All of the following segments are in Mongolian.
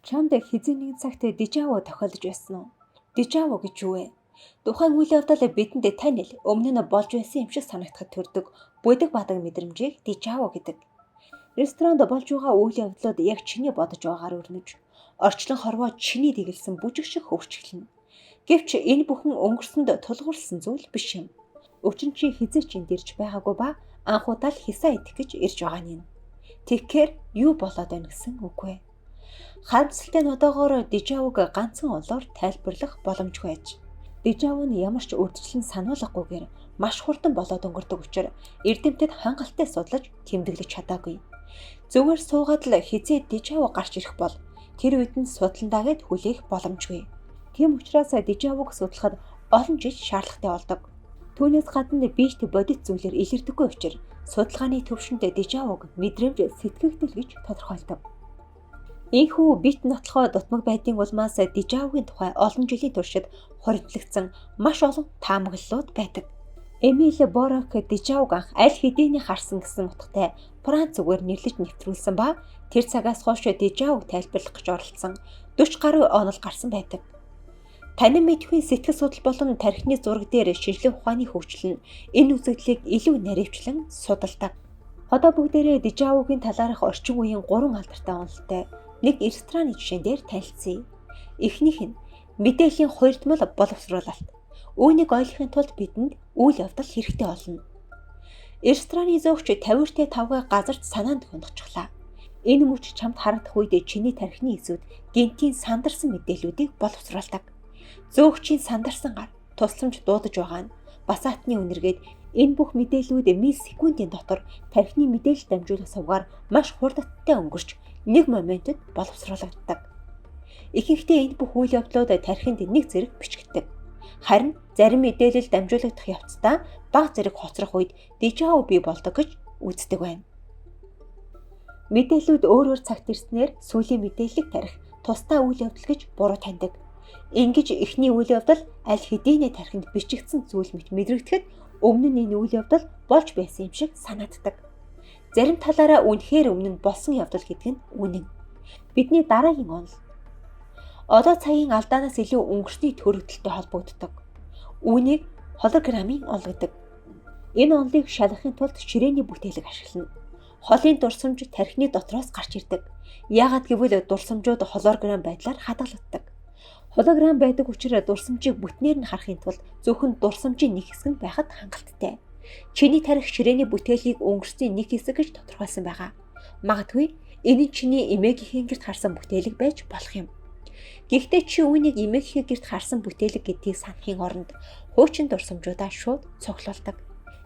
Чамд хэзээ нэгэн цагт дижаво тохиолдож байсан уу? Дижаво гэж юу вэ? Тухайн үйл явдал бидэнд тань л өмнө нь болж байсан юм шиг санагдахад төрдөг бүдэг бадаг мэдрэмжийг дижаво гэдэг. Ресторанд болж байгаа үйл явдлууд яг чиний бодож байгаагаар өрнөж, орчлон хорвоо чиний дэглэсэн бүжиг шиг хөвч эхэлнэ. Гэвч энэ бүхэн өнгөрсөнд тулгуурласан зүйл биш юм. Өчин чи хизээ ч энд ирж байгаагүй ба анхудаа л хисаа идэх гэж ирж байгаа нь. Тэгэхээр юу болоод байна гэсэн үг вэ? Харамсалтай нь одоогоор дижавог ганцхан олоор тайлбарлах боломжгүй аж. Дижав нь ямар ч үрдчлэн сануулгагүйгээр маш хурдан болоод өнгөрдөг учраас эрдэмтэд хангалттай судлаж тэмдэглэж чадаагүй. Зүгээр суугаад л хизээ дижав гарч ирэх бол тэр үед нь судландаа гэд хүлээх боломжгүй. Тийм учраас дижавог судлахад олон жил шаардлагатай болдог. Түүнээс гадна биет бодит зүйлээр илэрдэггүй учраас судалгааны төвшөнд дижавог мэдрэмж сэтгэгдэл гэж тодорхойлдог. Ийхүү бит нотлохоо дутмаг байдгийн улмаас дижавгийн тухай олон жилийн туршид хоригдлогдсон маш олон таамаглалууд байдаг. Эмил Борок дижавг анх аль хэдийнэ харсан гэсэн утгатай Франц үгээр нэрлэж нэвтрүүлсэн ба тэр цагаас хойш дижавг тайлбарлах гэж оролцсон 40 гаруй онол гарсан байдаг. Танин мэдхийн сэтгэл судлал болон тархины зураг дээр шинжлэх ухааны хөгжил нь энэ үзэгдлийг илүү наривчлан судалдаг. Одоо бүгдээрээ дижавгийн талаарх орчин үеийн 3 алдартай онолтой нэг рестораны жишээн дээр танилцъя. Эхнийх нь мэдээллийн хоёрдмол боловсруулалт. Үүнийг ойлгохын тулд бидэнд үйл явдал хэрэгтэй болно. Рестораны зөөгч тавиуртай тавга газарт санаанд хундачихлаа. Энэ мөч чамд харагдах үед чиний тархины эсүүд гинтийн сандарсан мэдээллүүдийг боловсруулдаг. Зөөгчийн сандарсан гар тусламж дуудаж байгаа нь бас атны үнэргээд энэ бүх мэдээллүүд миллисекундын дотор тархины мэдээлэл дамжуулах сувгаар маш хурдтай өнгөрч нэг моментод боловсруулагддаг. Ихэнхдээ энэ бүх үйл явдлууд тархинд нэг зэрэг бичигддэг. Харин зарим мэдээлэл дамжуулагдах явцдаа бага зэрэг хоцрох үед дижав бий болдог гэж үздэг байна. Мэдээллүүд өөр цагт ирснээр сүүлийн мэдээллийг тарих тусдаа үйл явдал гэж буруу таньдаг. Ингэж эхний үйл явдал аль хэдийнэ тархинд бичигдсэн зүйл мэт мэдрэгдэхэд өмнө нь энэ үйл явдал болж байсан юм шиг санагддаг. Зарим талаараа үнэхээр өмнө нь болсон явдал гэдэг нь үнэн. Бидний дараагийн онол. Одоо цагийн алдаанаас илүү өнгөрсний төрөгдөлтэй холбогддог. Үүнийг холограммын онол гэдэг. Энэ онолыг шалгахын тулд ширээний бүтээлэг ашиглана. Холын дурсамж тархины дотроос гарч ирдэг. Яагаад гэвэл дурсамжууд холограмм байдлаар хадгалагддаг. Холограмм байдаг учраас дурсамжийг бүтнээр нь харахын тулд зөвхөн дурсамжийн нэг хэсэг нь байхад хангалттай. Чиний тарих ширээний бүтээлийг өнгөрсний нэг хэсэг гэж тодорхойлсон байгаа. Магадгүй энэ нь чиний эмээгийн гэрт харсан бүтээлэг байж болох юм. Гэхдээ чи үүнийг эмээгийн гэрт харсан бүтээлэг гэдгийг санахын оронд хуучин дурсамжуудаа шууд цуглуулдаг.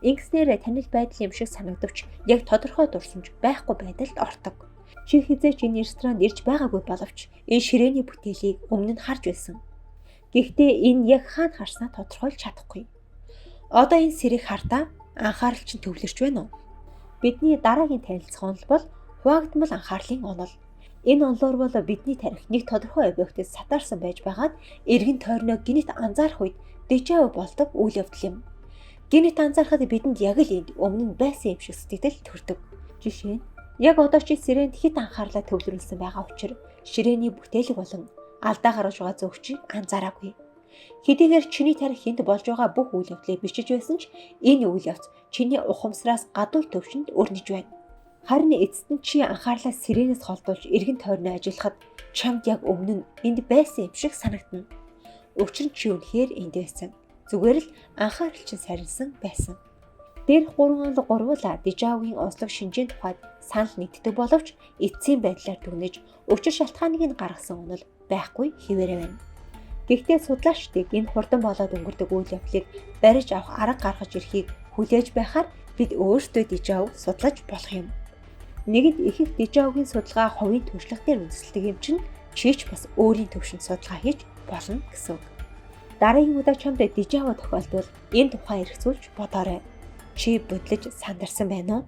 Ингэснээр танил байдал юм шиг санагдавч яг тодорхой дурсамж байхгүй байдалд ордог. Чи хизээч энэ ресторанд ирж байгаагүй боловч энэ ширээний бүтээлийг өмнө нь харж байсан. Гэхдээ энэ яг хаана харснаа тодорхойлж чадахгүй. Одоо энэ сэрийг хартаа анхаарал чинь төвлөрч байна уу? Бидний дараагийн танилцах онол бол хуваагдмал анхаарлын онол. Энэ онолоор бол бидний тарих нэг тодорхой объектыг сатаарсан байж байгаад эргэн тойрноо гинт анзаарах үед дижав болдог үйл явдал юм. Гинт анзаарахад бидэнд яг л энд өмнө нь байсан юм шиг сэтгэл төрдөг. Жишээ нь яг одоо чи сирээнд хит анхаарлаа төвлөрүүлсэн байгаа учраас ширээний бүтээлэг болон алдаа гаргаж байгаа зөөгчийг анзаараагүй. Хэдийгээр чиний тарих энд болж байгаа бүх үйл явдлыг бичиж байсан ч энэ үйл явц чиний ухамсараас гадуур төвшөнд өрнөж байна. Харин эцэст нь чи анхаарлаа сирээнээс холдуулж эргэн тойрноо ажиллахад чамд яг өмнө нь энд байсан юм шиг санагдана. Учир нь чи үнэхээр энд байсан. Зүгээр л анхаарал чинь сарнсан байсан. Дээрх 3 онол гурвуулаа дижавгийн онцлог шинжийн тухайд санал нэгддэг боловч эцсийн байдлаар дүгнэж учир шалтгааныг нь гаргасан онол байхгүй хэвээрээ байна. Гэхдээ судлаачдыг энэ хурдан болоод өнгөрдөг үйл явдлыг барьж авах арга гаргаж ирэхийг хүлээж байхаар бид өөрсдөө дижав судлаж болох юм. Нэгэнт их дижавгийн судалгаа хувийн туршлага дээр үндэслэдэг юм чинь чийч бас өөрийн төвшөнд судалгаа хийж болно гэсэн үг. Дараагийн удаа чамд дижав тохиолдвол энэ тухай эргцүүлж бодоорой. Чи бодлож сандарсан байна уу?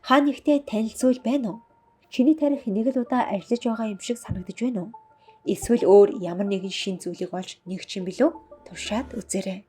Хаа нэгтээ танилцуул байна уу? Чиний тарих нэг л удаа ажиллаж байгаа юм шиг санагдаж байна уу? Эсвэл өөр ямар нэгэн шин зүйлийг олж нэгч юм билүү? Туршаад үзээрэй.